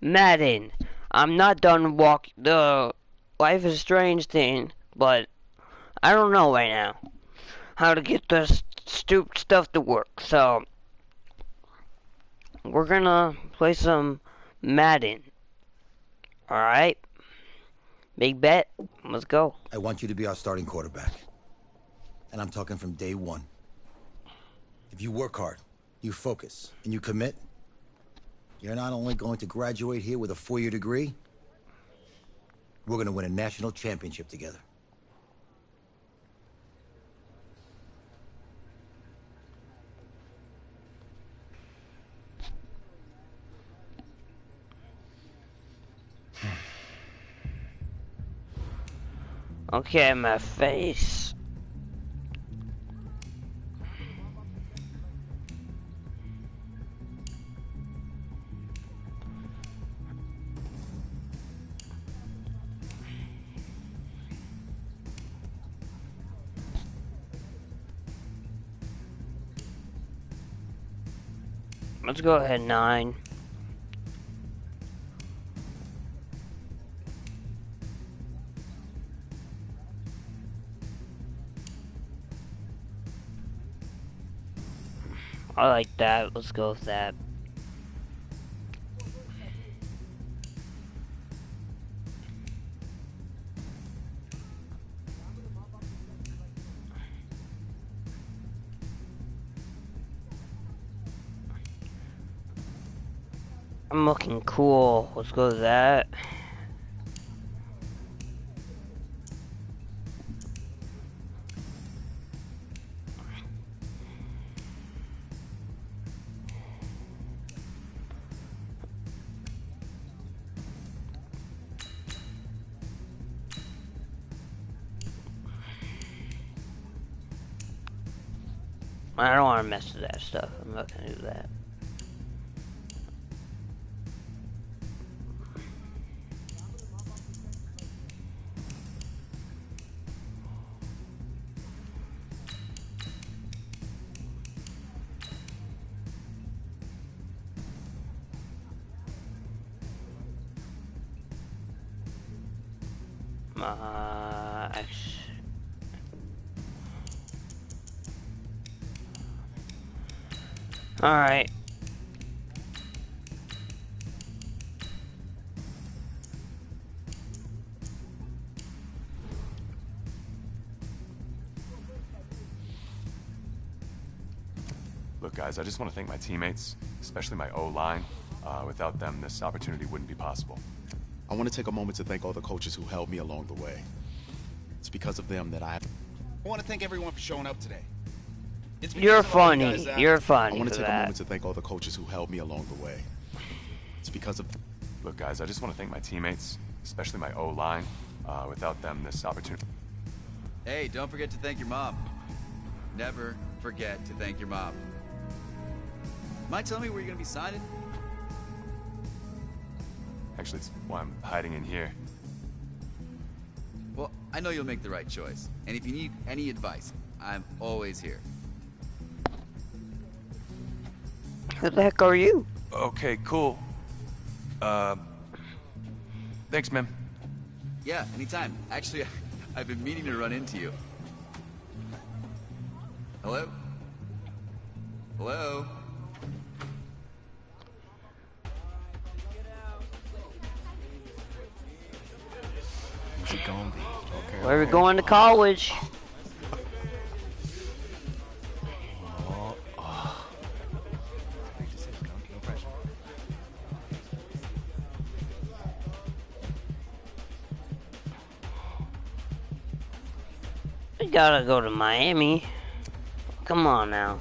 Madden. I'm not done walk the Life is Strange thing, but I don't know right now how to get this stupid stuff to work. So we're gonna play some Madden. All right, big bet. Let's go. I want you to be our starting quarterback, and I'm talking from day one. If you work hard, you focus, and you commit, you're not only going to graduate here with a 4-year degree, we're going to win a national championship together. Okay, my face. Let's go ahead, 9. I like that. Let's go with that. I'm looking cool. Let's go with that. I don't want to mess with that stuff. I'm not gonna do that. Alright. Look, guys, I just want to thank my teammates, especially my O-line. Without them, this opportunity wouldn't be possible. I want to take a moment to thank all the coaches who helped me along the way. It's because of them that I want to thank everyone for showing up today. You're funny. You're funny. I want to take a moment to thank all the coaches who helped me along the way. It's because of... Look, guys, I just want to thank my teammates, especially my O-line. Without them, this opportunity... Hey, don't forget to thank your mom. Never forget to thank your mom. Mind telling me where you're going to be signing? Actually, it's why I'm hiding in here. Well, I know you'll make the right choice. And if you need any advice, I'm always here. Who the heck are you? Okay, cool. Thanks, man. Yeah, anytime. Actually, I've been meaning to run into you. Hello? Hello? What's it gonna be? Okay, Where are we going to college? We gotta go to Miami. Come on now.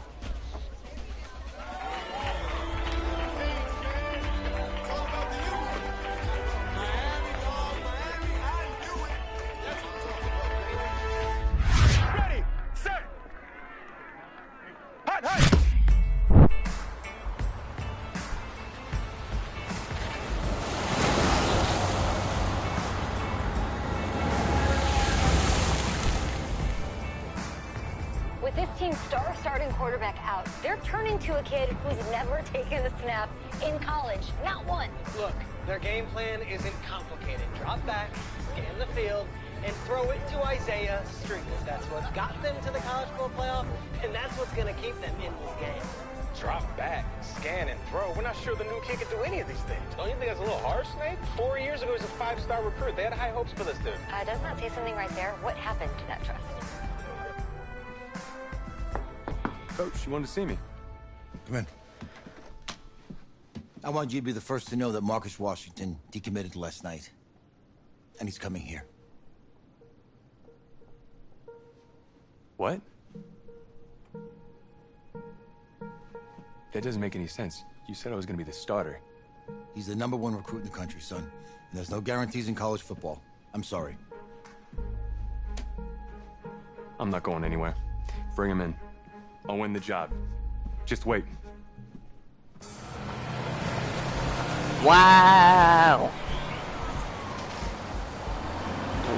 With this team's starting quarterback out, they're turning to a kid who's never taken a snap in college. Not one. Look, Their game plan isn't complicated. Drop back, scan the field, and throw it to Isaiah Street. That's what got them to the college football playoff, and that's what's going to keep them in this game. Drop back, scan, and throw. We're not sure the new kid can do any of these things. Don't you think that's a little harsh, Nate? 4 years ago, he was a 5-star recruit. They had high hopes for this dude. Does not say something right there. What happened to that trust? Coach, you wanted to see me? Come in. I want you to be the first to know that Marcus Washington decommitted last night. And he's coming here. What? That doesn't make any sense. You said I was gonna be the starter. He's the #1 recruit in the country, son. And there's no guarantees in college football. I'm sorry. I'm not going anywhere. Bring him in. I'll win the job. Just wait. Wow.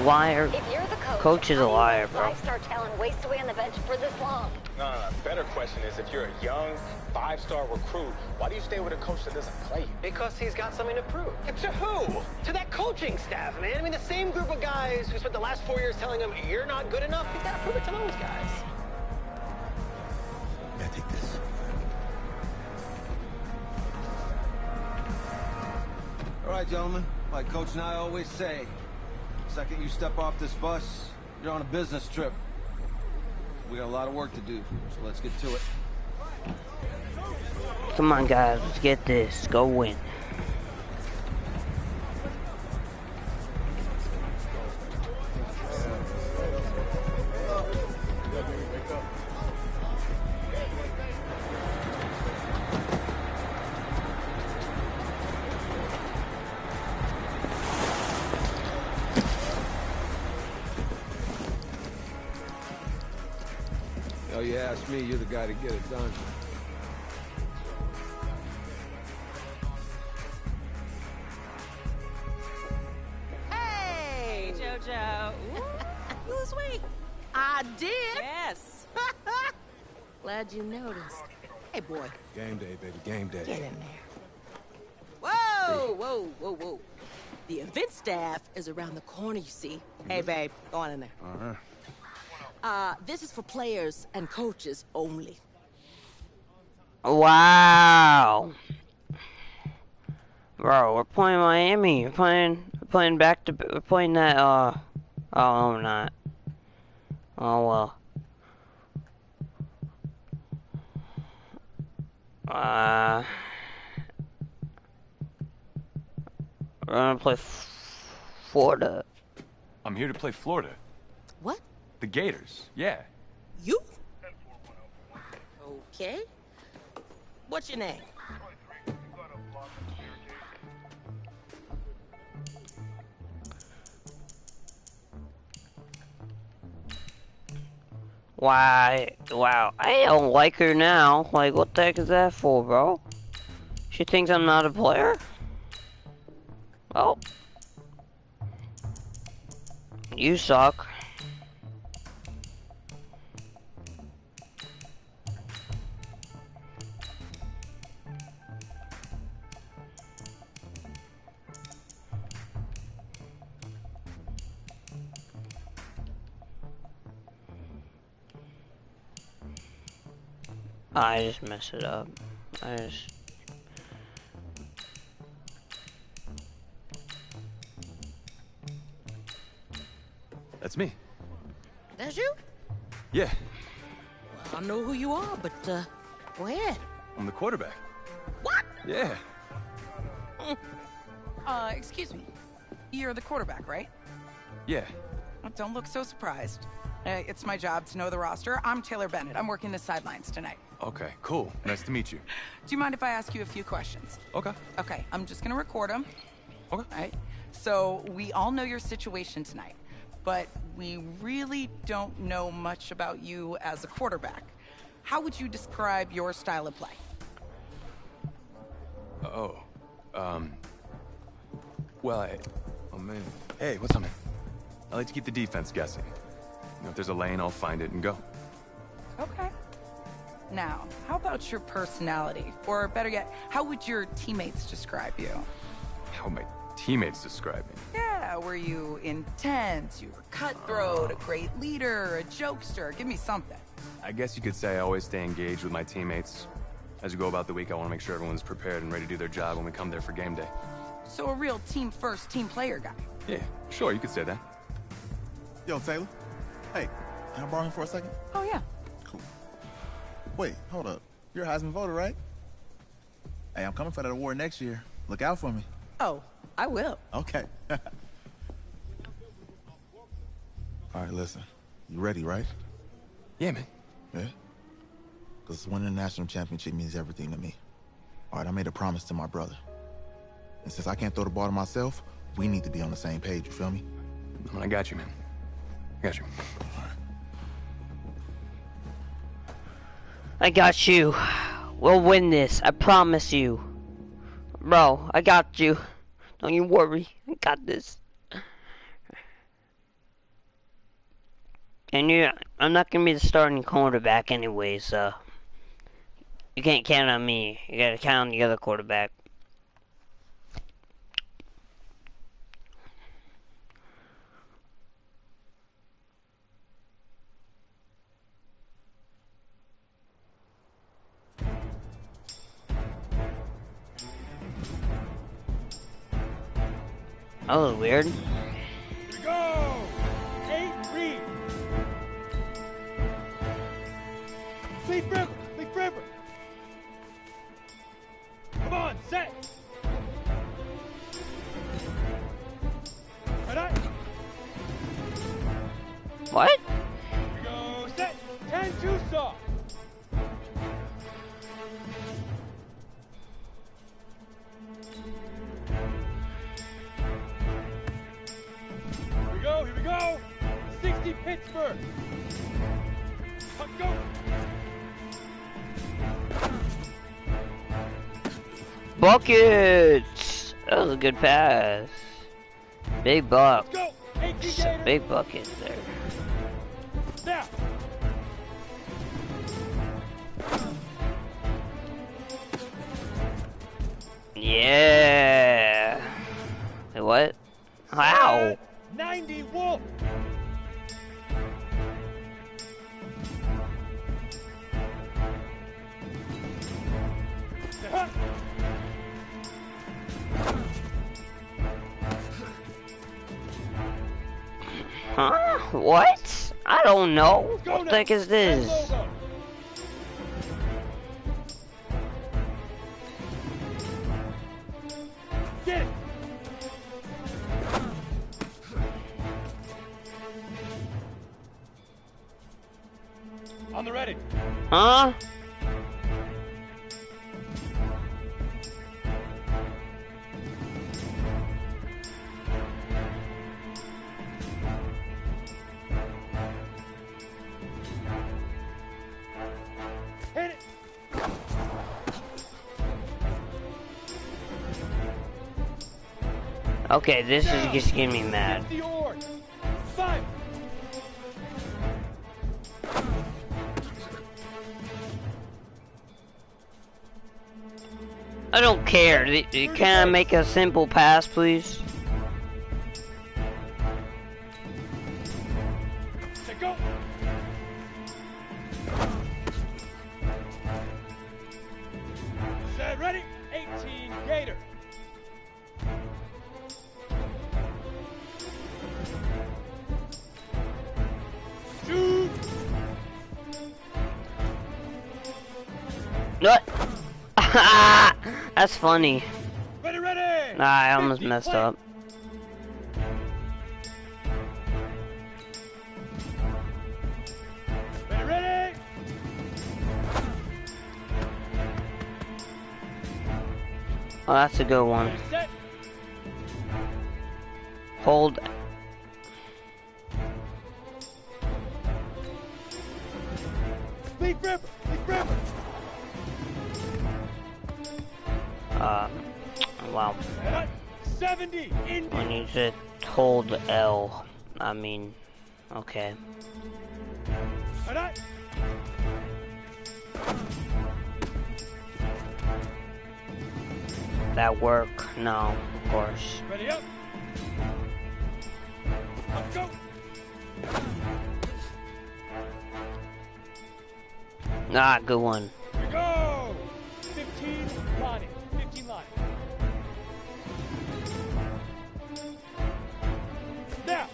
Liar. If you're the Coach is a liar, bro. 5-star talent waste away on the bench for this long. No. Better question is, if you're a young 5-star recruit, why do you stay with a coach that doesn't play you? Because he's got something to prove. To who? To that coaching staff, man. I mean, the same group of guys who spent the last 4 years telling him, you're not good enough. He's got to prove it to those guys. Yeah, take this. All right, gentlemen. Like Coach and I always say, the second you step off this bus, you're on a business trip. We got a lot of work to do, so let's get to it. Come on, guys. Let's get this. Go win. Oh, you ask me, you're the guy to get it done. Hey, JoJo. You was sweet. I did. Yes. Glad you noticed. Hey, boy. Game day, baby, game day. Get in there. Whoa. The event staff is around the corner, you see. Hey, babe, go on in there. This is for players and coaches only. Wow. Bro, we're playing Miami. We're playing we're playing that, oh, no, we're not. Oh, well. We're gonna play Florida. I'm here to play Florida. What? The Gators, yeah. You? Okay. What's your name? Wow, I don't like her now. Like, what the heck is that for, bro? She thinks I'm not a player? Oh. You suck. I just messed it up. That's me. That's you? Yeah, Well, I know who you are, but, go ahead. I'm the quarterback. What? Yeah. Excuse me. You're the quarterback, right? Yeah. Don't look so surprised. It's my job to know the roster. I'm Taylor Bennett. I'm working the sidelines tonight. Okay, cool. Nice to meet you. Do you mind if I ask you a few questions? Okay. Okay, I'm just gonna record them. Okay. All right. So we all know your situation tonight, but we really don't know much about you as a quarterback. How would you describe your style of play? Well, oh man. Hey, what's up, man? I like to keep the defense guessing. You know, if there's a lane, I'll find it and go. Okay. Now, how about your personality? Or better yet, how would your teammates describe you? How would my teammates describe me? Yeah, were you intense? You were cutthroat, a great leader, a jokester? Give me something. I guess you could say I always stay engaged with my teammates. As we go about the week, I want to make sure everyone's prepared and ready to do their job when we come there for game day. So a real team-first, team-player guy. Yeah, sure, you could say that. Yo, Taylor. Hey, can I borrow him for a second? Oh, yeah. Cool. Wait, hold up. You're a Heisman voter, right? Hey, I'm coming for that award next year. Look out for me. Oh, I will. Okay. All right, listen. You ready, right? Yeah, man. Yeah? Because winning the national championship means everything to me. All right, I made a promise to my brother. And since I can't throw the ball to myself, we need to be on the same page, you feel me? I got you, man. I got you. I got you. We'll win this. I promise you. Bro, I got you. Don't you worry. I got this. And I'm not gonna be the starting quarterback anyway, so you can't count on me. You gotta count on the other quarterback. That was weird. Here we go! 8 read. Leaf River! Leaf River! Come on, set! Right on. What? Here we go, set! 10-2 soft. Here we go! 60 Pittsburgh! Let's go! Buckets! That was a good pass. Big buck. Big buckets there. Now. Yeah. Wait, what? Wow. 90 Wolf. Huh? What? I don't know. What the heck is this? Get it. On the ready. Huh? Hit it. Okay, this is just getting me mad. The org. 5. I don't care. Can I make a simple pass, please? Set go. Set ready. 18 Gator. Shoot. What? That's funny. Ready, ready. Nah, I almost messed up. Ready, ready. Oh, that's a good one. Set. Hold. Leaf River. Leaf River. Wow. 70 Indy. I need to hold L. I mean, okay. That work? No. Of course. Ready up. Let's go. Ah, good one. Here we go. 15 lining. 15 lining. Now.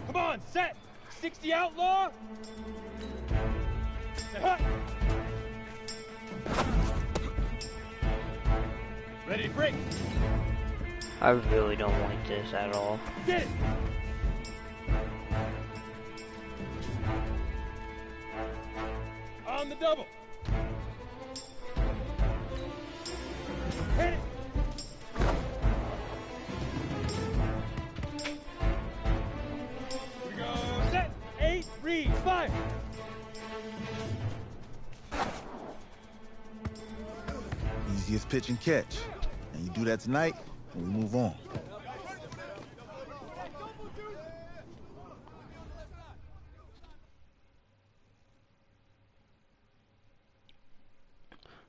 Come on, set. 60 outlaw. Say hut. Ready to break. I really don't like this at all. Get it. On the double. Hit it. Here we go. Set. 8. Read. 5. Easiest pitch and catch. And you do that tonight, and we move on.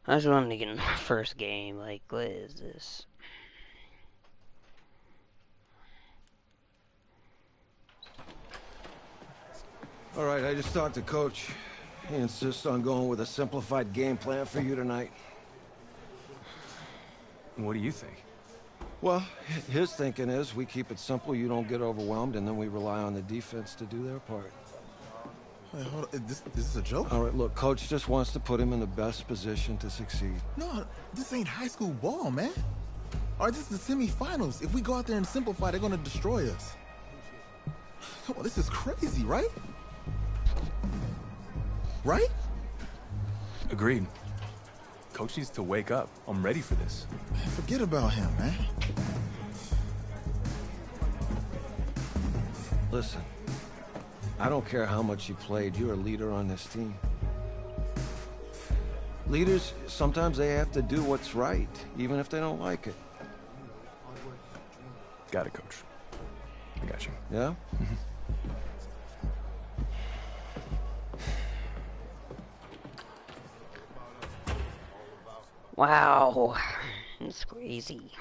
I just wanted to get in my first game. Like, what is this? All right, I just talked to Coach. He insists on going with a simplified game plan for you tonight. What do you think? Well, his thinking is we keep it simple, you don't get overwhelmed, and then we rely on the defense to do their part. Wait, hold on. Is this a joke? All right, look, Coach just wants to put him in the best position to succeed. No, this ain't high school ball, man. All right, this is the semifinals. If we go out there and simplify, they're gonna destroy us. Come on, this is crazy, right? Right? Agreed. Coach needs to wake up. I'm ready for this. Forget about him, man. Listen, I don't care how much you played, you're a leader on this team. Leaders, sometimes they have to do what's right, even if they don't like it. Got it, Coach. I got you. Yeah? Wow, it's crazy.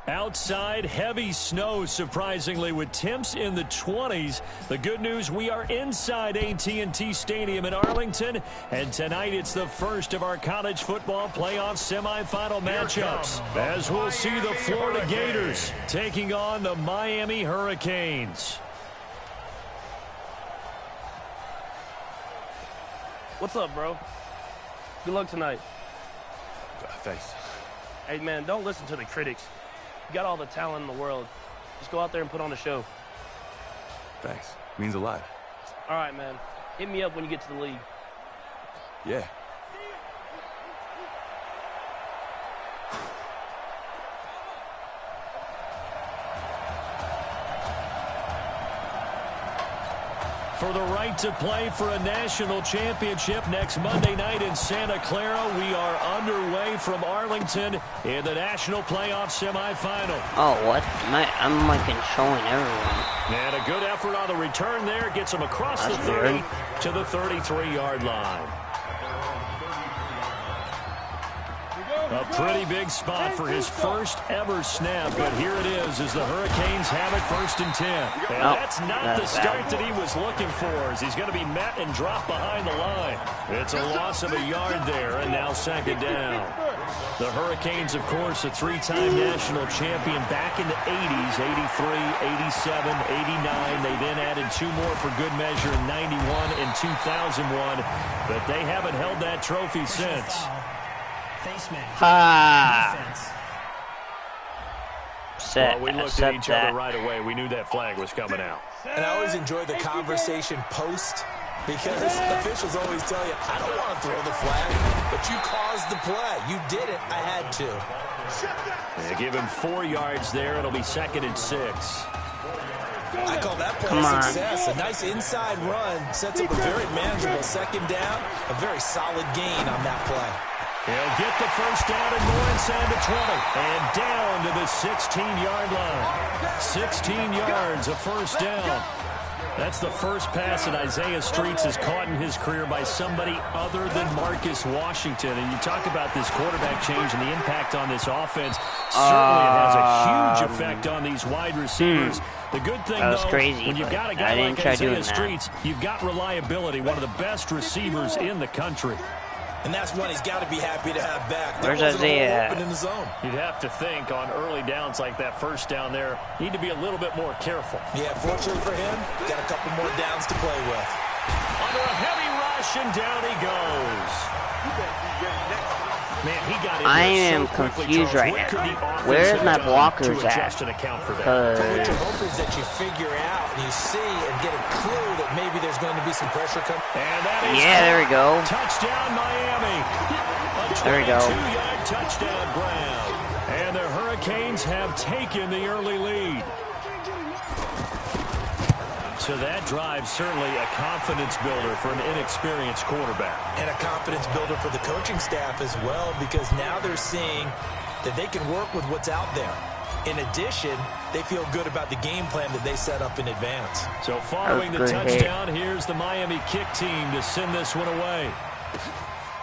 Outside, heavy snow, surprisingly, with temps in the 20s. The good news, we are inside AT&T Stadium in Arlington, and tonight it's the first of our college football playoff semifinal matchups, as we'll see the Florida Gators taking on the Miami Hurricanes. What's up, bro? Good luck tonight. Thanks. Hey, man, don't listen to the critics. You got all the talent in the world. Just go out there and put on a show. Thanks. Means a lot. All right, man. Hit me up when you get to the league. Yeah. For the right to play for a national championship next Monday night in Santa Clara, we are underway from Arlington in the national playoff semifinal. Oh, what? I'm like controlling everyone. And a good effort on the return there gets him across the 30 to the 33-yard line. A pretty big spot for his first ever snap, but here it is as the Hurricanes have it 1st and 10. And that's not the start that he was looking for, as he's going to be met and dropped behind the line. It's a loss of a yard there, and now 2nd down. The Hurricanes, of course, a 3-time national champion back in the 80s, 83, 87, 89. They then added 2 more for good measure in 91 and 2001, but they haven't held that trophy since. Set, well, we looked at each other right away. We knew that flag was coming out. And I always enjoy the conversation post, because officials always tell you, I don't want to throw the flag, but you caused the play. You did it. I had to. They give him 4 yards there. It'll be 2nd and 6. I call that play a success. A nice inside run sets up a very manageable 2nd down. A very solid gain on that play. He'll get the first down and more inside the 20. And down to the 16-yard line. 16 yards, a first down. That's the first pass that Isaiah Streets has caught in his career by somebody other than Marcus Washington. And you talk about this quarterback change and the impact on this offense. Certainly it has a huge effect on these wide receivers. The good thing, though, crazy, when you've got a guy like Isaiah Streets, you've got reliability, one of the best receivers in the country. And that's one he's got to be happy to have back. Where's Isaiah? Open in the zone. You'd have to think on early downs like that first down there, need to be a little bit more careful. Yeah, fortunately for him, got a couple more downs to play with. Under a heavy rush, and down he goes. Man, he got in I there am so quickly, confused Charles. right What could the now. offense Where's have my done blockers to at? adjust and account for that? What you're hoping is that you figure out and you see and get a clue that maybe there's going to be some pressure coming. And that is there we go. Touchdown, Miami. There we go. 22-yard touchdown grab. And the Hurricanes have taken the early lead. So that drive certainly a confidence builder for an inexperienced quarterback. And a confidence builder for the coaching staff as well, because now they're seeing that they can work with what's out there. In addition, they feel good about the game plan that they set up in advance. So following the touchdown, here's the Miami kick team to send this one away.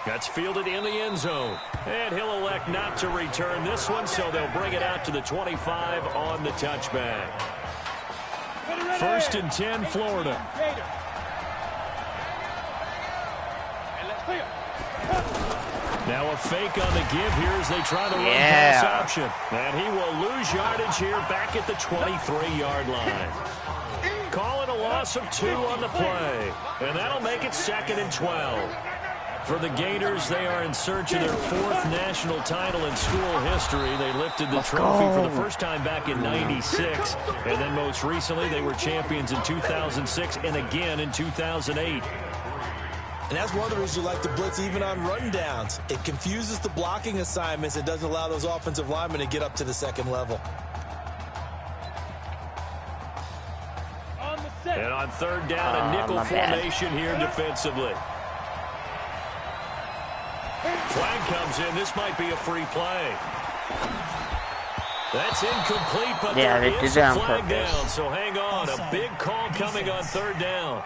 That's fielded in the end zone. And he'll elect not to return this one, so they'll bring it out to the 25 on the touchback. 1st and 10, Florida. Now a fake on the give here as they try the run pass option. And he will lose yardage here back at the 23-yard line. Call it a loss of 2 on the play. And that'll make it 2nd and 12. For the Gators, they are in search of their 4th national title in school history. They lifted the trophy for the first time back in '96. And then most recently, they were champions in 2006 and again in 2008. And that's one of the reasons you like to blitz even on rundowns. It confuses the blocking assignments. It doesn't allow those offensive linemen to get up to the second level. And on 3rd down, a nickel formation here defensively. Flag comes in. This might be a free play. That's incomplete, but there is a flag down, so hang on. A big call coming on 3rd down.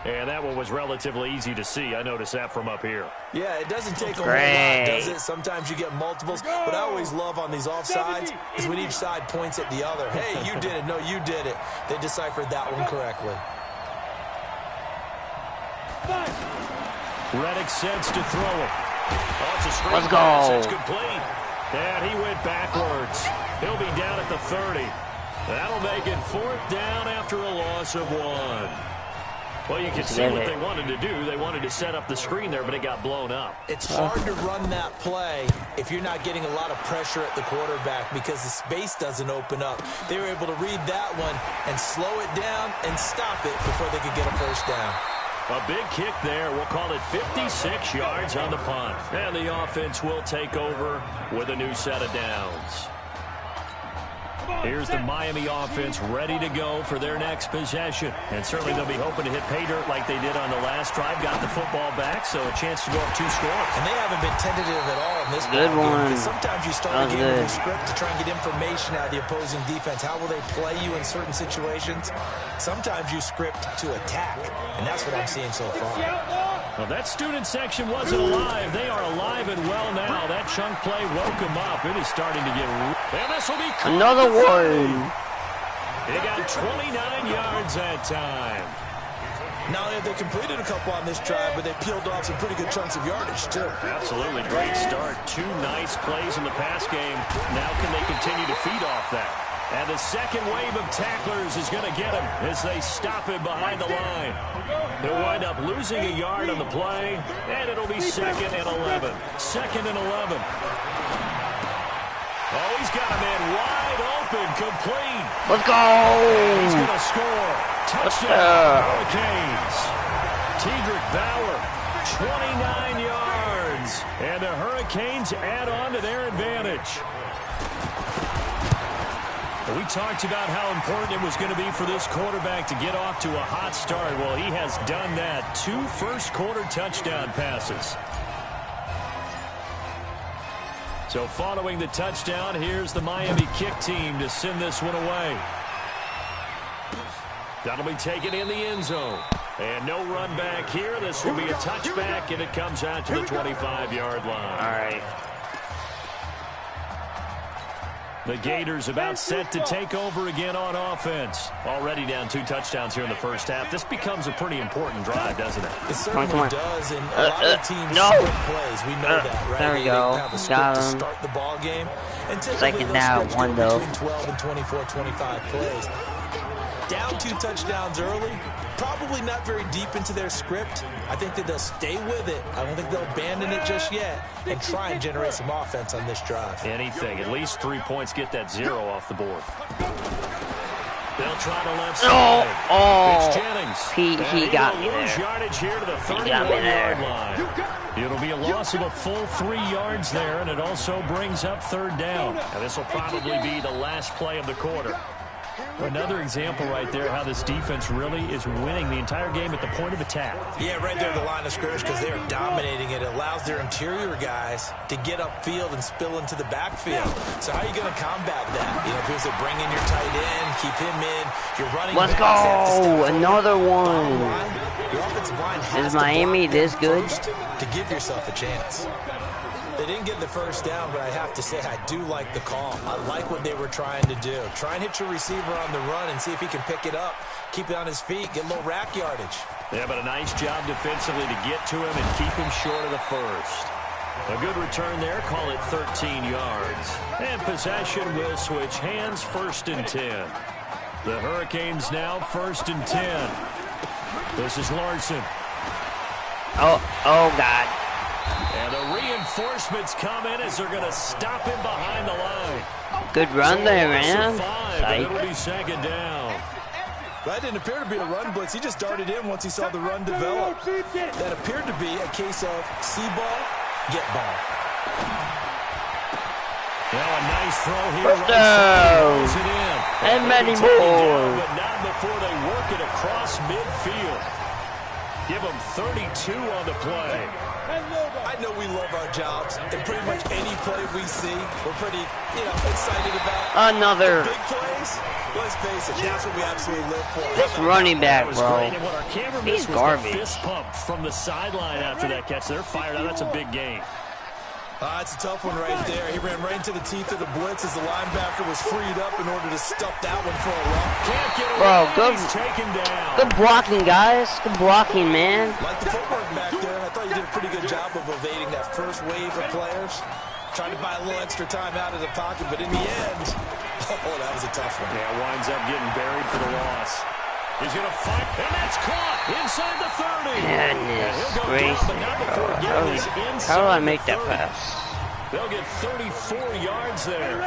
And that one was relatively easy to see. I noticed that from up here. Yeah, it doesn't take a whole lot, does it? Sometimes you get multiples. What I always love on these offsides is when each side points at the other. Hey, you did it. No, you did it. They deciphered that one correctly. Reddick sets to throw it. Oh, it's a straight Let's pass. go. It's complete. And he went backwards. He'll be down at the 30. That'll make it 4th down after a loss of 1. Well, you can see what they wanted to do. They wanted to set up the screen there, but it got blown up. It's hard to run that play if you're not getting a lot of pressure at the quarterback because the space doesn't open up. They were able to read that one and slow it down and stop it before they could get a first down. A big kick there. We'll call it 56 yards on the punt. And the offense will take over with a new set of downs. Here's the Miami offense ready to go for their next possession. And certainly they'll be hoping to hit pay dirt like they did on the last drive. Got the football back, so a chance to go up 2 scores. And they haven't been tentative at all in this Good ball game. one. Because sometimes you start a game with a script to try and get information out of the opposing defense. How will they play you in certain situations? Sometimes you script to attack, and that's what I'm seeing so far. Well, that student section wasn't alive. They are alive and well now. That chunk play woke them up. It is starting to get... And this will be... Another one. They got 29 yards that time. Not only have they completed a couple on this drive, but they peeled off some pretty good chunks of yardage, too. Absolutely great start. 2 nice plays in the pass game. Now can they continue to feed off that? And the second wave of tacklers is going to get him as they stop him behind the line. They'll wind up losing a yard on the play, and it'll be 2nd and 11. 2nd and 11. Oh, he's got a man wide open, complete. Let's go. He's going to score. Touchdown, Hurricanes. Tedrick Bauer, 29 yards. And the Hurricanes add on to their advantage. We talked about how important it was going to be for this quarterback to get off to a hot start. Well, he has done that. 2 first-quarter touchdown passes. So following the touchdown, here's the Miami kick team to send this one away. That'll be taken in the end zone. And no run back here. This will be a touchback, and it comes out to the 25-yard line. All right. The Gators about set to take over again on offense. Already down 2 touchdowns here in the first half. This becomes a pretty important drive, doesn't it? It certainly does, and a lot of teams split plays. We know that, right? There we go. They have a script Got to him. start the ball game. And Second down, 1 though. Between 12 and 24, 25 plays. Down 2 touchdowns early. Probably not very deep into their script. I think that they'll stay with it. I don't think they'll abandon it just yet and try and generate some offense on this drive. Anything. At least 3 points. Get that 0 off the board. They'll try to left side. It's Jennings. He got me lose there. Yardage here to the 31-yard line. It'll be a loss of a full 3 yards there, and it also brings up 3rd down. And this will probably be the last play of the quarter. Another example right there how this defense really is winning the entire game at the point of attack. Yeah, right there at the line of scrimmage because they are dominating it. It allows their interior guys to get upfield and spill into the backfield. So how are you going to combat that? You know, because they bring in your tight end, keep him in. You're running. Let's go! Another one. Your offensive line has Is Miami this good? To give yourself a chance. They didn't get the first down, but I have to say I do like the call. I like what they were trying to do. Try and hit your receiver on the run and see if he can pick it up, keep it on his feet, get a little rack yardage. Yeah, but a nice job defensively to get to him and keep him short of the first. A good return there, call it 13 yards. And possession will switch hands, 1st and 10. The Hurricanes now 1st and 10. This is Larson. Oh God. And the reinforcements come in as they're going to stop him behind the line. Good run there, man. It'll be 2nd down. That didn't appear to be a run blitz. He just darted in once he saw the run develop. That appeared to be a case of see ball, get ball. Now a nice throw here. First down. It in. And many more. But not before they work it across midfield. Give them 32 on the play. I know we love our jobs, and pretty much any play we see, we're pretty, excited about. Another. The big plays, let's face it, that's what we absolutely live for. This running back, bro. He's garbage. Fist pump from the sideline after that catch. They're fired out. That's a big game. It's a tough one right there. He ran right into the teeth of the blitz as the linebacker was freed up in order to stuff that one for a run. Can't get away. Bro, good, He's taken down. Good blocking, guys. Good blocking, man. Like the footwork back there, and I thought you did a pretty good job of evading that first wave of players. Trying to buy a little extra time out of the pocket, but in the end, that was a tough one. Yeah, winds up getting buried for the loss. He's going to fight, and that's caught inside the 30. Goodness gracious, how do I make that pass? They'll get 34 yards there.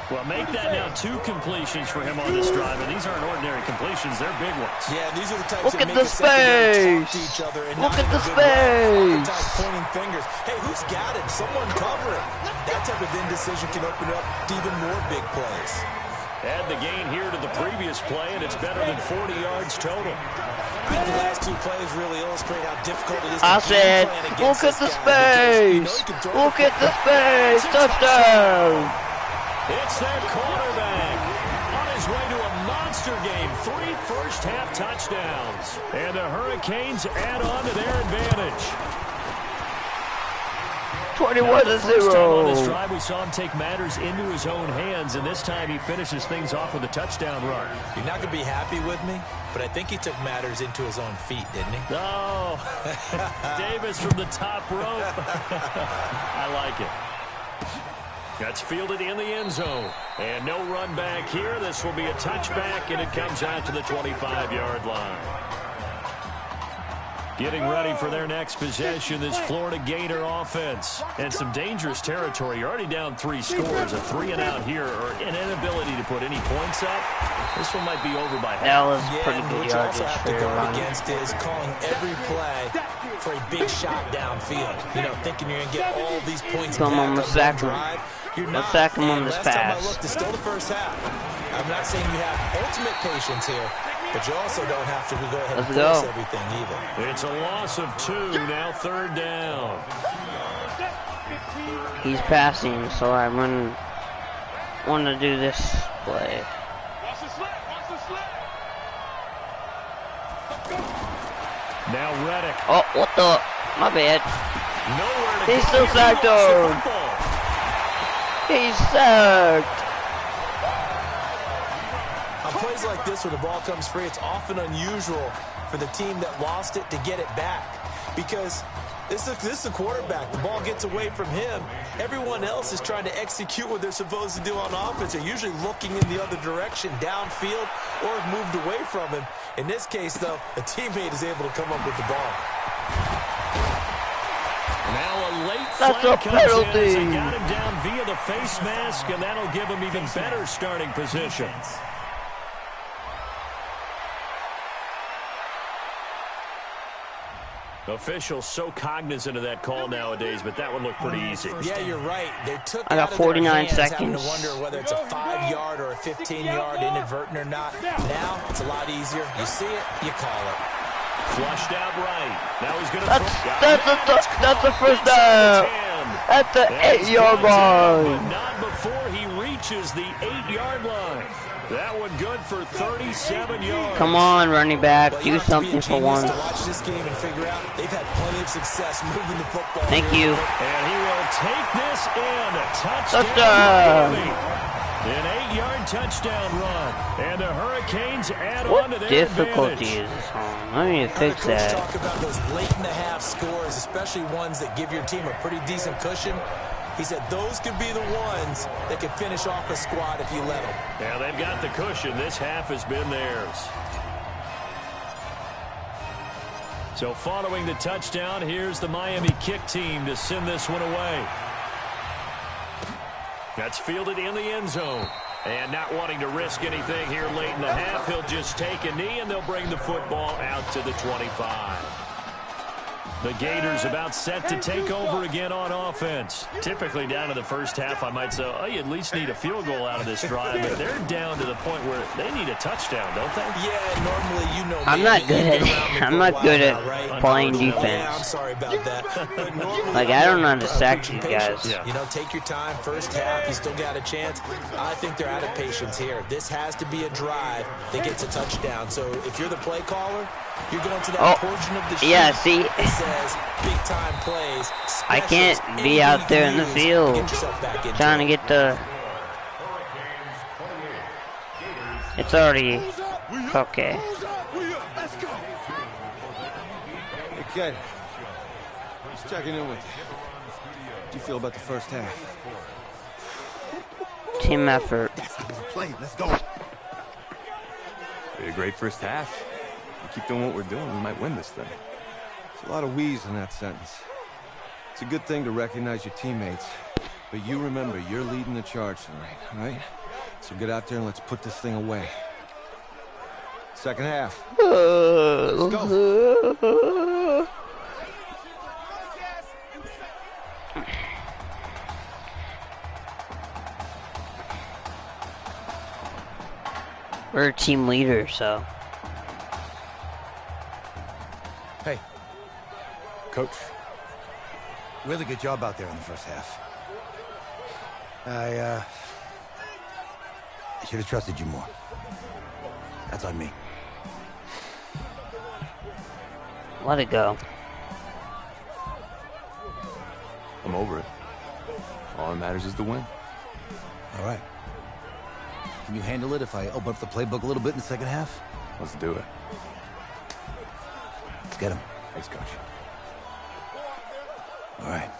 Well, make that now 2 completions for him on this drive, and these aren't ordinary completions. They're big ones. Yeah, these are the types Look that at make the a secondary talk space. to each other and Look not at in the a good way. space. Sometimes pointing fingers. Hey, who's got it? Someone cover it. That type of indecision can open up to even more big plays. Add the gain here to the previous play, and it's better than 40 yards total. I think the last 2 plays really illustrate how difficult it is I to said, look at the space. Look at the space. Touchdown. It's their quarterback on his way to a monster game. 3 first-half touchdowns. And the Hurricanes add on to their advantage. 21 to 0. On this drive, we saw him take matters into his own hands, and this time he finishes things off with a touchdown run. You're not going to be happy with me, but I think he took matters into his own feet, didn't he? Oh, Davis from the top rope. I like it. That's fielded in the end zone. And no run back here. This will be a touchback, and it comes out to the 25-yard line. Getting ready for their next possession, this Florida Gator offense. And some dangerous territory. You're already down 3 scores. A 3-and-out here, or an inability to put any points up. This one might be over by half. That was pretty good what you also yardage have for to your guard run. against is calling every play for a big shot downfield. Thinking you're going to get all these points Come back on, let's on sack one him. drive. You're Let's not. sack him on And this last time I pass. looked, it's still the first half. I I'm not saying you have ultimate patience here, but you also don't have to go ahead and force everything either. It's a loss of 2, now 3rd down. He's passing, so I'm gonna want to do this play. Now Reddick. Oh, what the? My bad. Nowhere to He's still sacked him. He's sacked. On plays like this where the ball comes free, it's often unusual for the team that lost it to get it back. Because this is the quarterback. The ball gets away from him. Everyone else is trying to execute what they're supposed to do on offense. They're usually looking in the other direction, downfield, or have moved away from him. In this case, though, a teammate is able to come up with the ball. Now a late flag comes in as they got him down via the face mask, and that'll give him even better starting position. Officials so cognizant of that call nowadays, but that would look pretty easy. Yeah, you're right. They took I got 49 seconds. Having to wonder whether it's a 5-yard or a 15-yard inadvertent or not. Now it's a lot easier. You see it, you call it. Flushed out right. Now he's going to that's the first down. At the 8-yard line. But not before he reaches the 8-yard line. That one good for 37 yards. Come on, running back, do something for once. To watch this game and figure out they've had plenty of success moving the football. Thank you. And he will take this in. A touchdown. An 8-yard touchdown run. And the Hurricanes add on to their difficulty advantage. is this on? Let me fix that. Talk about those late-in-the-half scores, especially ones that give your team a pretty decent cushion. He said those could be the ones that could finish off a squad if you let them. Yeah, they've got the cushion. This half has been theirs. So following the touchdown, here's the Miami kick team to send this one away. That's fielded in the end zone. And not wanting to risk anything here late in the half, he'll just take a knee and they'll bring the football out to the 25. The Gators about set to take over again on offense. Typically down to the first half, I might say, oh, you at least need a field goal out of this drive. But they're down to the point where they need a touchdown, don't they? Yeah, normally, you know, I'm not good at I'm not good at playing defense. Yeah, I'm sorry about that. Like, I don't know how to sack you guys. Yeah. You know, take your time. First half, you still got a chance. I think they're out of patience here. This has to be a drive that gets a touchdown. So if you're the play caller, you're going to that portion of the sheet that says big time plays. I can't be out there in the field trying to get the. It's already okay. Hey, kid. Just checking in with you. How do you feel about the first half? Team effort. Let's go. We had a great first half. Keep doing what we're doing, we might win this thing. There's a lot of wheeze in that sentence. It's a good thing to recognize your teammates, but you remember, you're leading the charge tonight, all right? So get out there and let's put this thing away. Second half. Let's go. We're a team leader, so. Hey. Coach. Really good job out there in the first half. I should have trusted you more. That's on me. Let it go. I'm over it. All that matters is the win. All right. Can you handle it if I open up the playbook a little bit in the second half? Let's do it. Let's get him. Thanks, Coach. All right.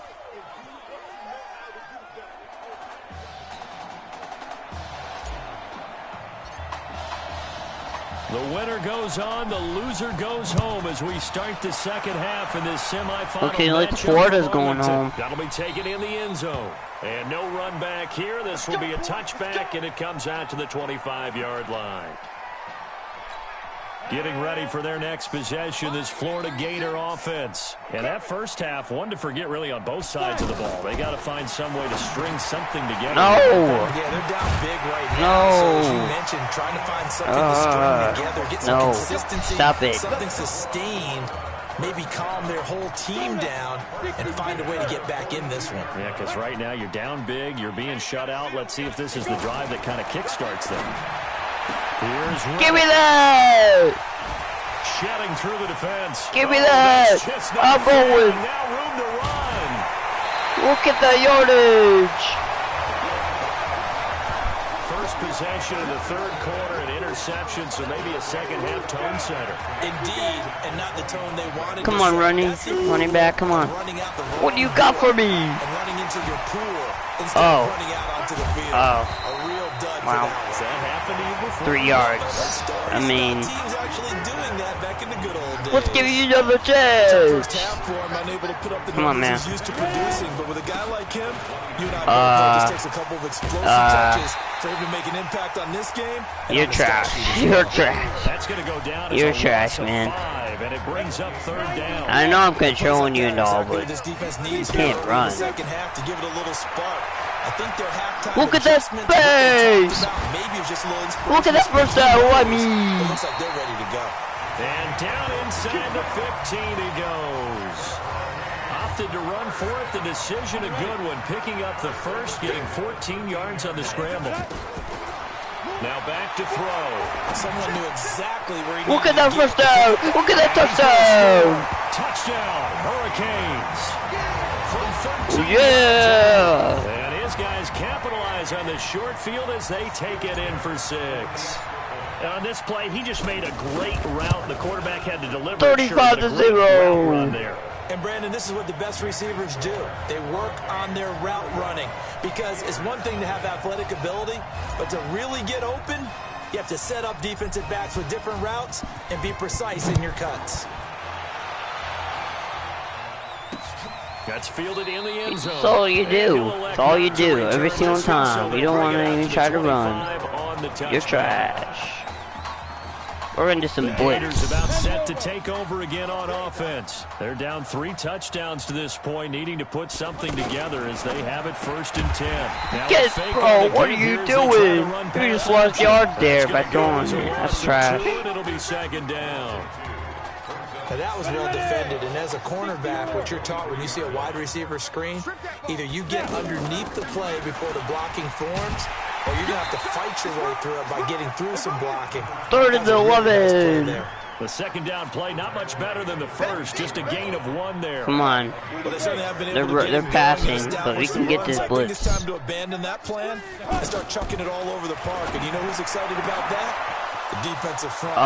The winner goes on, the loser goes home as we start the second half in this semifinal. Okay, like Florida's going home. That'll be taken in the end zone. And no run back here. This will be a touchback, and it comes out to the 25-yard line. Getting ready for their next possession, this Florida Gator offense. And that first half, one to forget really on both sides of the ball. They got to find some way to string something together. No. Yeah, they're down big right now. So as you mentioned, trying to find something to string together, get some consistency, Stop it. something sustained, maybe calm their whole team down and find a way to get back in this one. Yeah, because right now you're down big, you're being shut out. Let's see if this is the drive that kind of kickstarts them. Here's Give me that! Shedding through the defense. Give me that! I'm going. Now room to run. Look at the yardage. First possession in the third quarter, an interception, so maybe a second half tone setter. Indeed, and not the tone they wanted. Come on, running back, come on. What do you got for me? And running into your pool instead of running out onto the field. A real dud for that. Has that happened to you before? 3 yards. I mean, teams actually doing that back in the good old days. let's give you another chance. First half for him, unable to put up the Come on, man. he's used to producing, but with a guy like him, you and I both know it just takes a couple of explosive touches for him to make an impact on this game. You're trash. You're trash. That's going to go down. You're trash, man. 5, and it brings up third down. I know I'm controlling you and all, but this defense needs you can't run. the second half to give it a little spark. I think their halftime Look at that space! Maybe it's just a little inspiration. Look at that first down. What I mean? It looks like they're ready to go. And down inside the 15 he goes. Opted to run for it. The decision a good one. Picking up the first, getting 14 yards on the scramble. Now back to throw. Someone knew exactly where he Look at that first down. Look at that touchdown. Touchdown, Hurricanes. From 13. Yeah. And his guys capitalize on the short field as they take it in for 6. And on this play, he just made a great route. The quarterback had to deliver 35-0. there. And Brandon, this is what the best receivers do. They work on their route running. Because it's one thing to have athletic ability, but to really get open, you have to set up defensive backs with different routes and be precise in your cuts. That's fielded in the end zone. That's all you do. That's all you do every single time. You don't want to even try to run. You're trash. We're into some blitz. About set to take over again on offense. They're down 3 touchdowns to this point, needing to put something together as they have it 1st and 10. Yes, bro, what are you doing? You just lost yards there by throwing it. That's trash. It'll be 2nd down. Now that was well defended, and as a cornerback, what you're taught when you see a wide receiver screen, either you get underneath the play before the blocking forms, or you're going to have to fight your way through it by getting through some blocking. 3rd and 11. The 2nd down play, not much better than the first, just a gain of 1 there. Come on. They're passing, but we can get this blitz. It's time to abandon that plan and start chucking it all over the park. And you know who's excited about that? The defensive front.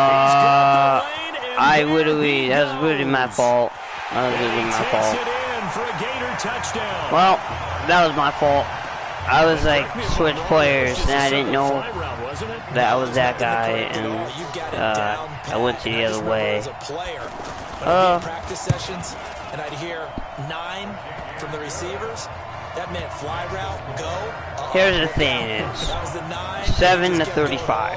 That was really my fault. That was really my fault. Well, that was my fault. I was like, switch players, and I didn't know that I was that guy, and I went to the other way. Practice sessions, and I'd hear 9 from the receivers. That meant fly route, go. Here's the thing: it's 7 to 35.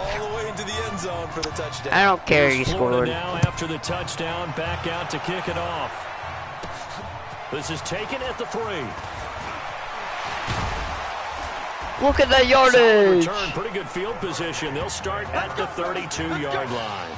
I don't care you scored. Now after the touchdown, back out to kick it off. This is taken at the 3. Look at that yardage. Return, pretty good field position. They'll start at the 32-yard line.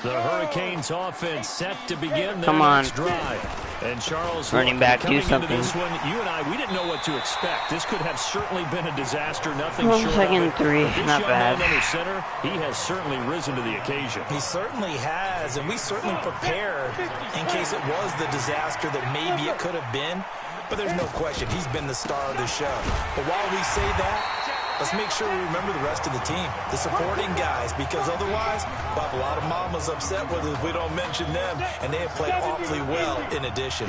The Hurricanes offense set to begin their next drive. And Charles, running back, do something. This one, you and I, we didn't know what to expect. This could have certainly been a disaster. Nothing well, short 2nd and 3, not bad. Under center, he has certainly risen to the occasion. He certainly has, and we certainly prepared in case it was the disaster that maybe it could have been. But there's no question, he's been the star of the show. But while we say that, let's make sure we remember the rest of the team, the supporting guys, because otherwise we'll have a lot of mamas upset with us if we don't mention them, and they have played awfully well in addition.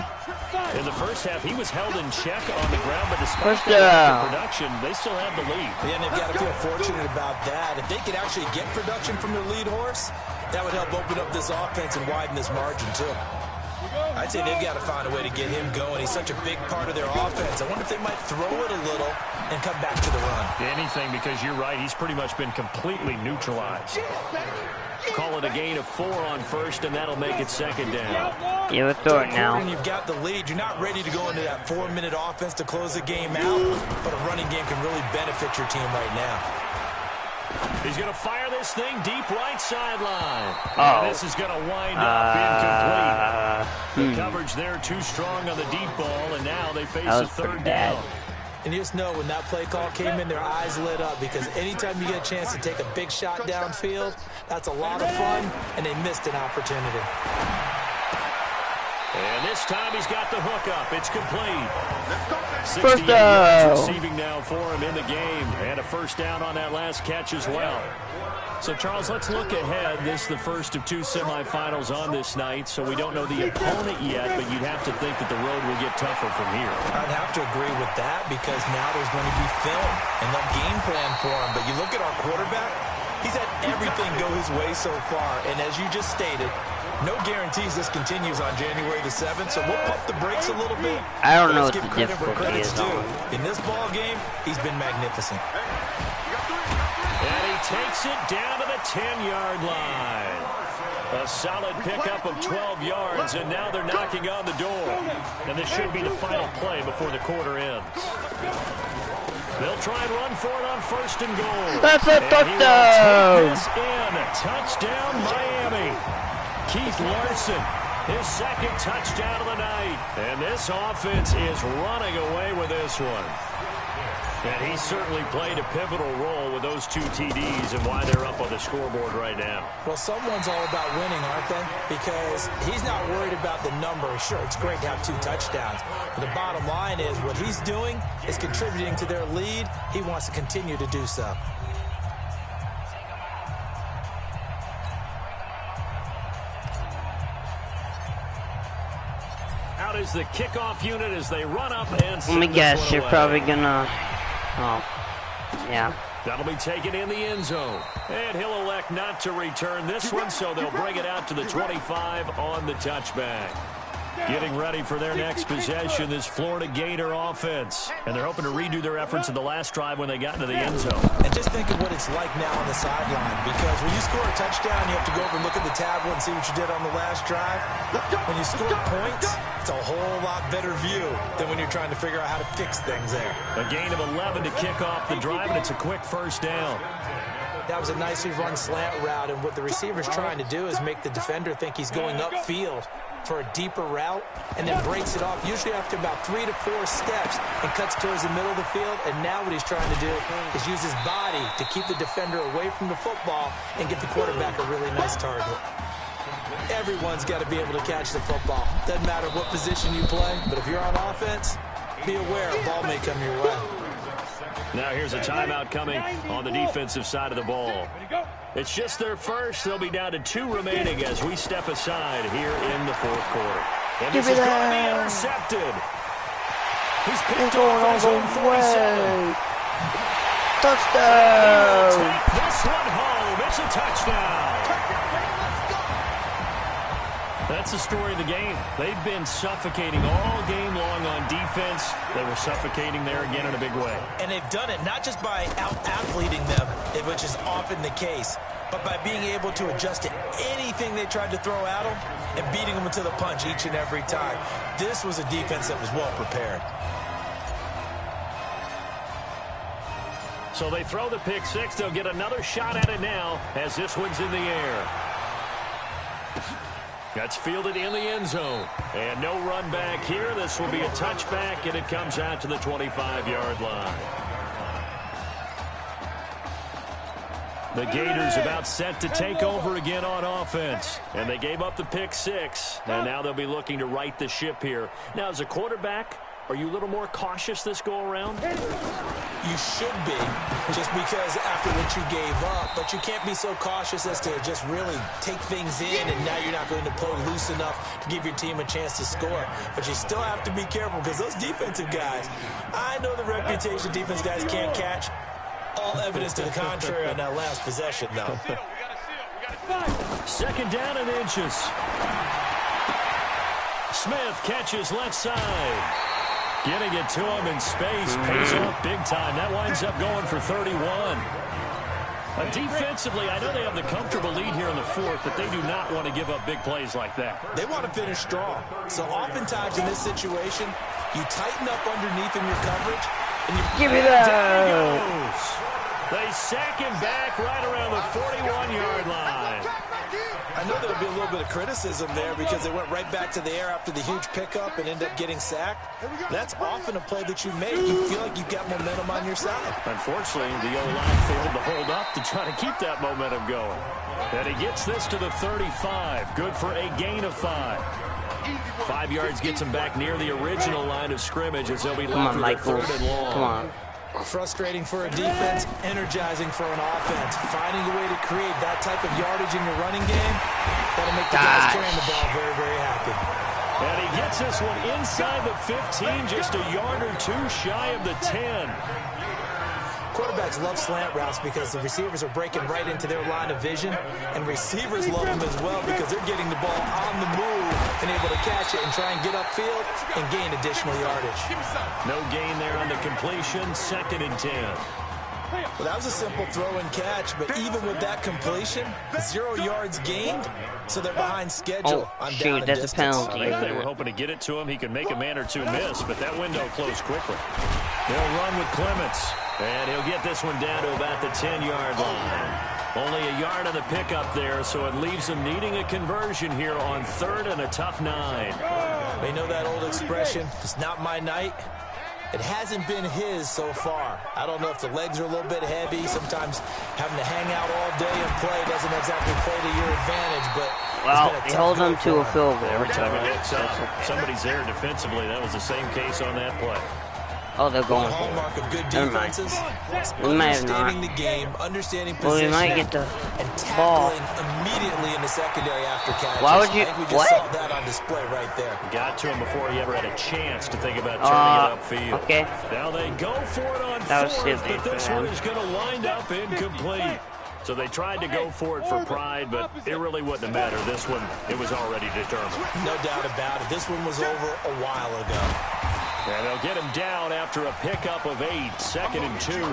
In the first half, he was held in check on the ground, but despite the production, they still have the lead. Yeah, and they've got to feel fortunate about that. If they could actually get production from their lead horse, that would help open up this offense and widen this margin, too. I'd say they've got to find a way to get him going. He's such a big part of their offense. I wonder if they might throw it a little and come back to the run. Anything, because you're right. He's pretty much been completely neutralized. Call it a gain of 4 on first, and that'll make it second down. Yeah, let's throw it now. And you've got the lead. You're not ready to go into that 4-minute offense to close the game out, but a running game can really benefit your team right now. He's going to fire this thing deep right sideline. Oh. And this is going to wind up incomplete. The coverage there too strong on the deep ball, and now they face a third down. And you just know when that play call came in, their eyes lit up, because anytime you get a chance to take a big shot downfield, that's a lot of fun, and they missed an opportunity. And this time he's got the hook up. It's complete. 68 yards receiving now for him in the game, and a first down on that last catch as well. So, Charles, let's look ahead. This is the first of 2 semifinals on this night, so we don't know the opponent yet, but you'd have to think that the road will get tougher from here. I'd have to agree with that, because now there's going to be film and they'll game plan for him. But you look at our quarterback, he's had everything go his way so far, and as you just stated, no guarantees this continues on January the 7th, so we'll pump the brakes a little bit. I don't know what the difficulty is on. In this ball game, he's been magnificent. And he takes it down to the 10-yard line. A solid pickup of 12 yards, and now they're knocking on the door. And this should be the final play before the quarter ends. They'll try and run for it on first and goal. That's a touchdown! This in. Touchdown, Miami. Keith Larson, his second touchdown of the night. And this offense is running away with this one. And he certainly played a pivotal role with those 2 TDs and why they're up on the scoreboard right now. Well, someone's all about winning, aren't they? Because he's not worried about the number. Sure, it's great to have 2 touchdowns. But the bottom line is what he's doing is contributing to their lead. He wants to continue to do so. Out is the kickoff unit as they run up and let me guess, you're probably gonna... Oh, yeah. That'll be taken in the end zone. And he'll elect not to return this one, so they'll bring it out to the 25 on the touchback. Getting ready for their next possession, this Florida Gator offense. And they're hoping to redo their efforts in the last drive when they got into the end zone. And just think of what it's like now on the sideline, because when you score a touchdown, you have to go over and look at the tablet and see what you did on the last drive. When you score points, it's a whole lot better view than when you're trying to figure out how to fix things there. A gain of 11 to kick off the drive, and it's a quick first down. That was a nicely run slant route, and what the receiver's trying to do is make the defender think he's going upfield for a deeper route, and then breaks it off, usually after about 3 to 4 steps, and cuts towards the middle of the field. And now what he's trying to do is use his body to keep the defender away from the football and give the quarterback a really nice target. Everyone's got to be able to catch the football. Doesn't matter what position you play, but if you're on offense, be aware a ball may come your way. Now here's a timeout coming on the defensive side of the ball. It's just their first. They'll be down to 2 remaining as we step aside here in the 4th quarter. And this is going to be intercepted. He's picked off his own 47. Touchdown! Take this one home. It's a touchdown. That's the story of the game. They've been suffocating all game long on defense. They were suffocating there again in a big way. And they've done it not just by out-athleting them, which is often the case, but by being able to adjust to anything they tried to throw at them and beating them to the punch each and every time. This was a defense that was well prepared. So they throw the pick 6. They'll get another shot at it now as this one's in the air. That's fielded in the end zone. And no run back here. This will be a touchback, and it comes out to the 25-yard line. The Gators about set to take over again on offense. And they gave up the pick 6. And now they'll be looking to right the ship here. Now, as a quarterback, are you a little more cautious this go-around? You should be, just because after what you gave up. But you can't be so cautious as to just really take things in, and now you're not going to play loose enough to give your team a chance to score. But you still have to be careful, because those defensive guys, I know the reputation defense guys can't catch. All evidence to the contrary on that last possession, though. 2nd down and inches. Smith catches left side. Getting it to him in space pays off big time. That winds up going for 31. Defensively, I know they have the comfortable lead here in the fourth, but they do not want to give up big plays like that. They want to finish strong. So oftentimes in this situation, you tighten up underneath in your coverage, and you give me that. Down he goes. They sack him back right around the 41-yard line. I know there'll be a little bit of criticism there because they went right back to the air after the huge pickup and end up getting sacked. That's often a play that you make. You feel like you've got momentum on your side. Unfortunately, the O-line failed to hold up to try to keep that momentum going. And he gets this to the 35. Good for a gain of 5. 5 yards gets him back near the original line of scrimmage as they'll be left with a third and long. Come on. Frustrating for a defense, energizing for an offense. Finding a way to create that type of yardage in your running game, that'll make the guys carrying the ball very, very happy. And he gets this one inside the 15, just a yard or two shy of the 10. Quarterbacks love slant routes because the receivers are breaking right into their line of vision, and receivers love them as well because they're getting the ball on the move and able to catch it and try and get upfield and gain additional yardage. No gain there on the completion, 2nd and 10. Well, that was a simple throw and catch, but even with that completion, 0 yards gained, so they're behind schedule on down and that's distance. a penalty. They were hoping to get it to him. He could make a man or two miss, but that window closed quickly. They'll run with Clements, and he'll get this one down to about the 10-yard line. Only a yard on the pickup there, so it leaves them needing a conversion here on 3rd and a tough 9. They know that old expression, it's not my night. It hasn't been his so far. I don't know if the legs are a little bit heavy. Sometimes having to hang out all day and play doesn't exactly play to your advantage, but well, they hold them to a field goal. Every time it looks up, somebody's there defensively. That was the same case on that play. Oh, they're going for it. The hallmark of good defenses is understanding the game, understanding position, and tackling immediately in the secondary after catches. Why would you? I think we just saw that on display right there. Got to him before he ever had a chance to think about turning it upfield. Okay. Now they go for it on 4th, but this one is going to wind up incomplete. So they tried to go for it for pride, but it really wouldn't have mattered. This one, it was already determined. No doubt about it. This one was over a while ago. And they'll get him down after a pickup of 8, 2nd and 2.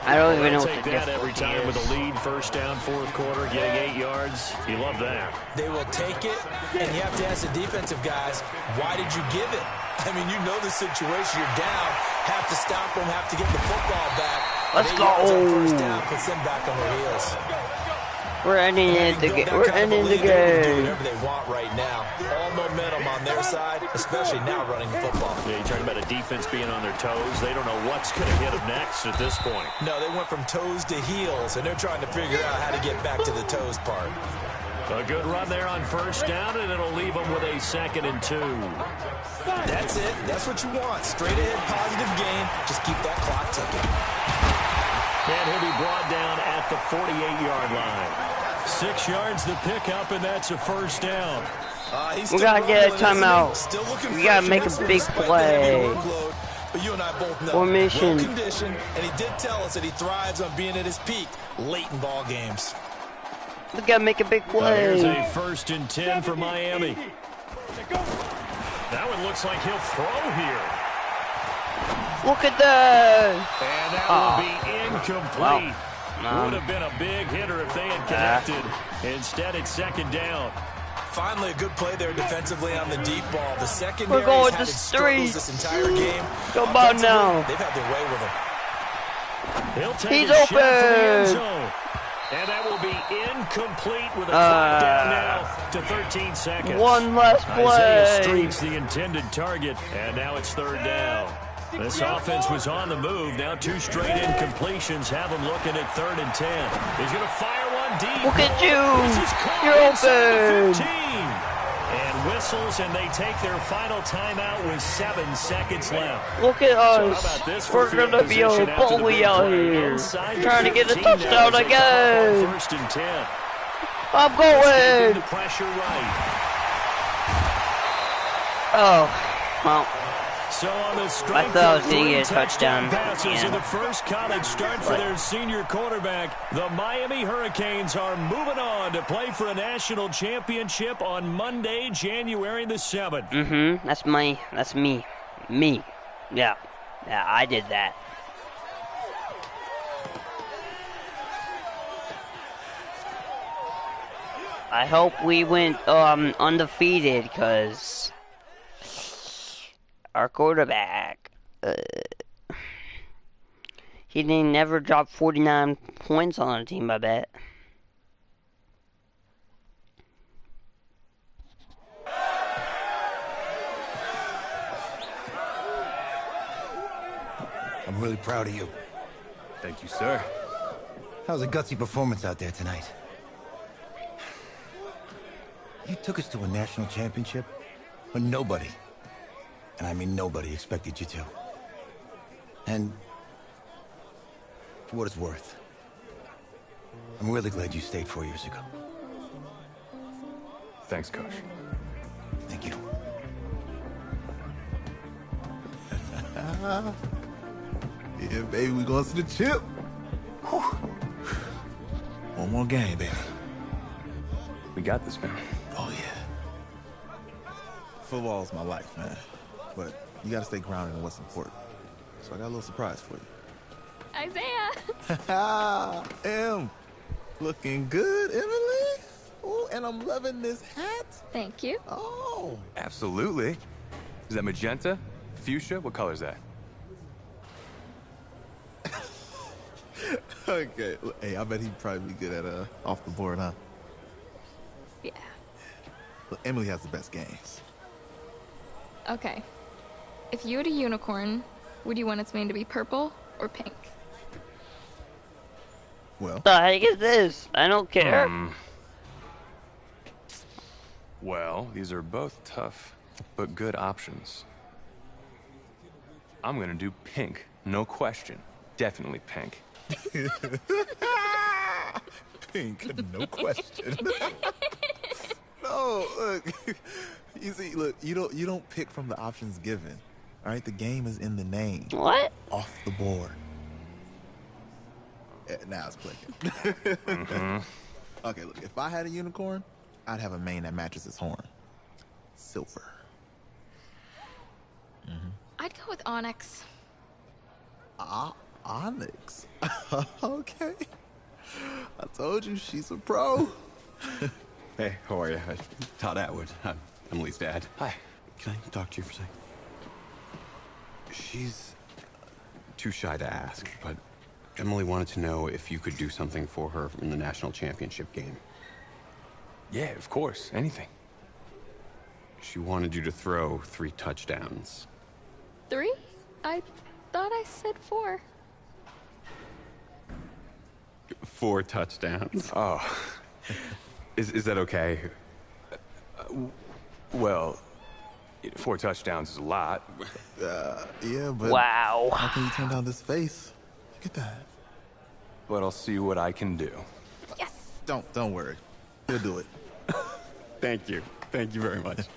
I don't even know what take that every time with a lead, 1st down, 4th quarter, getting 8 yards. You love that. They will take it, and you have to ask the defensive guys, why did you give it? I mean, you know the situation. You're down, have to stop them, have to get the football back. Let's go. 1st down puts them back on their heels. We're ending the game. We're ending the Do game. whatever they want right now. All momentum on their side, especially now running the football. Yeah, you're talking about a defense being on their toes. They don't know what's going to hit them next at this point. No, they went from toes to heels, and they're trying to figure out how to get back to the toes part. A good run there on 1st down, and it'll leave them with a 2nd and 2. That's it. That's what you want. Straight ahead, positive gain. Just keep that clock ticking. And he'll be brought down at the 48-yard line. 6 yards the pickup, and that's a 1st down. We gotta get a timeout. We gotta make a big play. But you and I both know, formation. Well conditioned, and he did tell us that he thrives on being at his peak late in ball games. We gotta make a big play. Here's a 1st and 10 for Miami. That one looks like he'll throw here. Look at that. And that will be incomplete. Would have been a big hitter if they had connected. Instead, it's 2nd down. Finally, a good play there defensively on the deep ball. The secondary We're going had to its struggles this entire game. Come on now. They've had their way with him. He'll take He's a shot for the end open. zone. And that will be incomplete with a clock down now to 13 seconds. One last play. Isaiah Street's the intended target, and now it's 3rd down. This offense was on the move. Now 2 straight incompletions have him looking at 3rd and 10. He's going to fire one deep. Look at you. You're open. And whistles, and they take their final timeout with 7 seconds left. Look at us. So how about this We're gonna be a bully out here, trying to get a touchdown again. 1st and 10. I'm going. The pressure right. Oh, well. So on the I strength thought I of was gonna 3 get a touchdown passes in again. the first college start for their senior quarterback, the Miami Hurricanes are moving on to play for a national championship on Monday, January the 7th. Mm-hmm. That's me. Me. Yeah. Yeah, I did that. I hope we went undefeated, because our quarterback, he didn't never drop 49 points on a team, I bet. I'm really proud of you. Thank you, sir. That was a gutsy performance out there tonight. You took us to a national championship when nobody, and I mean nobody, expected you to. And for what it's worth, I'm really glad you stayed 4 years ago. Thanks, Coach. Thank you. Yeah, baby, we going to the chip. Whew. One more game, baby. We got this, man. Oh, yeah. Football's my life, man. But you got to stay grounded in what's important. So I got a little surprise for you. Isaiah! Em, looking good, Emily. Oh, and I'm loving this hat. Thank you. Oh. Absolutely. Is that magenta? Fuchsia? What color is that? Okay. Hey, I bet he'd probably be good at off the board, huh? Yeah. Look, Emily has the best games. Okay. If you had a unicorn, would you want its mane to be purple or pink? Well. The heck is this? I don't care. Well, these are both tough, but good options. I'm gonna do pink, no question. Definitely pink. Pink, no question. No, look. You see, look, you don't pick from the options given. All right, the game is in the name. What? Off the board. Now it's clicking. Okay, look, if I had a unicorn, I'd have a mane that matches its horn. Silver. I'd go with onyx. Onyx? Okay. I told you, she's a pro. Hey, how are you? Todd Atwood. I'm Emily's dad. Hi. Can I talk to you for a second? She's too shy to ask, but Emily wanted to know if you could do something for her in the national championship game. Yeah, of course. Anything. She wanted you to throw 3 touchdowns. 3? I thought I said 4. 4 touchdowns. Oh. Is that okay? Well, 4 touchdowns is a lot. Yeah, but wow. How can you turn down this face? Look at that. But I'll see what I can do. Yes. Don't worry. He'll do it. Thank you. Thank you very much.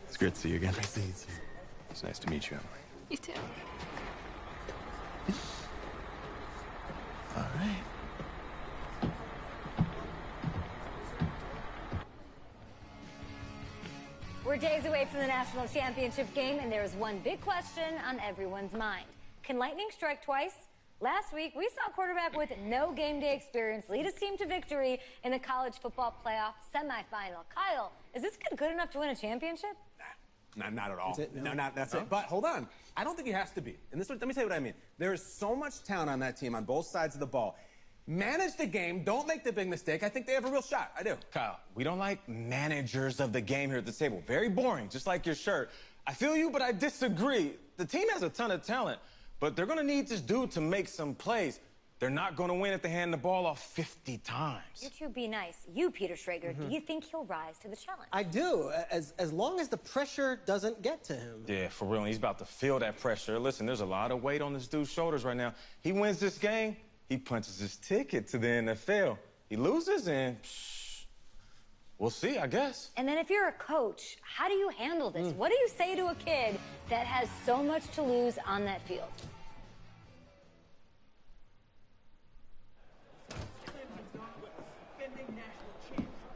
It's great to see you again. Nice to meet you. It's nice to meet you, Emily. You too. All right. We're days away from the national championship game, and there is one big question on everyone's mind. Can lightning strike twice? Last week, we saw a quarterback with no game day experience lead his team to victory in the college football playoff semifinal. Kyle, is this kid good enough to win a championship? Not at all. That's it. But hold on. I don't think he has to be. And let me tell you what I mean. There is so much talent on that team on both sides of the ball. Manage the game. Don't make the big mistake. I think they have a real shot. I do. Kyle, we don't like managers of the game here at the table. Very boring, just like your shirt. I feel you, but I disagree. The team has a ton of talent, but they're going to need this dude to make some plays. They're not going to win if they hand the ball off 50 times. You two be nice. You, Peter Schrager, do you think he'll rise to the challenge? I do, as long as the pressure doesn't get to him. Yeah, for real. And he's about to feel that pressure. Listen, there's a lot of weight on this dude's shoulders right now. He wins this game, he punches his ticket to the NFL. He loses, and We'll see, I guess. And then if you're a coach, how do you handle this? What do you say to a kid that has so much to lose on that field?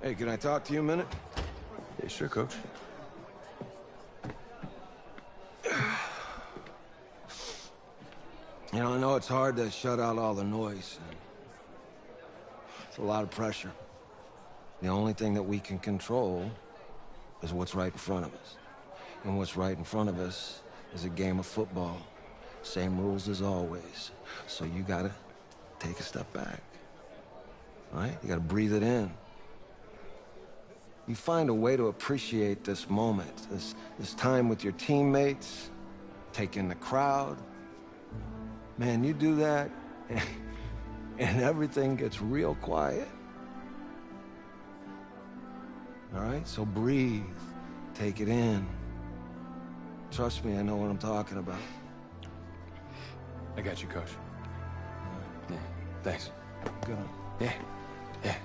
Hey, can I talk to you a minute? Yeah, sure, Coach. You know, I know it's hard to shut out all the noise. It's a lot of pressure. The only thing that we can control is what's right in front of us. And what's right in front of us is a game of football. Same rules as always. So you gotta take a step back. All right? You gotta breathe it in. You find a way to appreciate this moment, this time with your teammates, take in the crowd. Man, you do that, and everything gets real quiet. All right? So breathe. Take it in. Trust me, I know what I'm talking about. I got you, Coach. Yeah, thanks. Good. Yeah, yeah.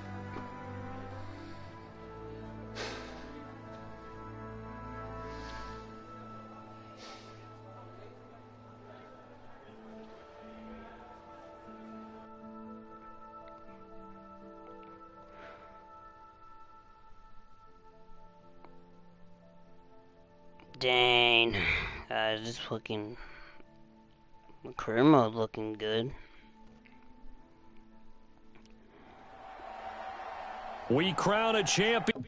Dang. This fucking career mode looking good. We crown a champion.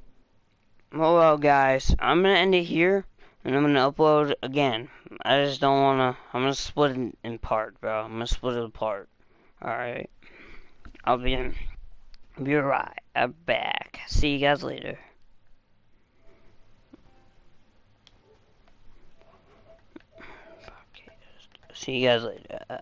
Well, guys, I'm gonna end it here, and I'm gonna upload again. I just don't wanna. I'm gonna split it in part, bro. I'm gonna split it apart. Alright. I'll be right back. See you guys later. See you guys later.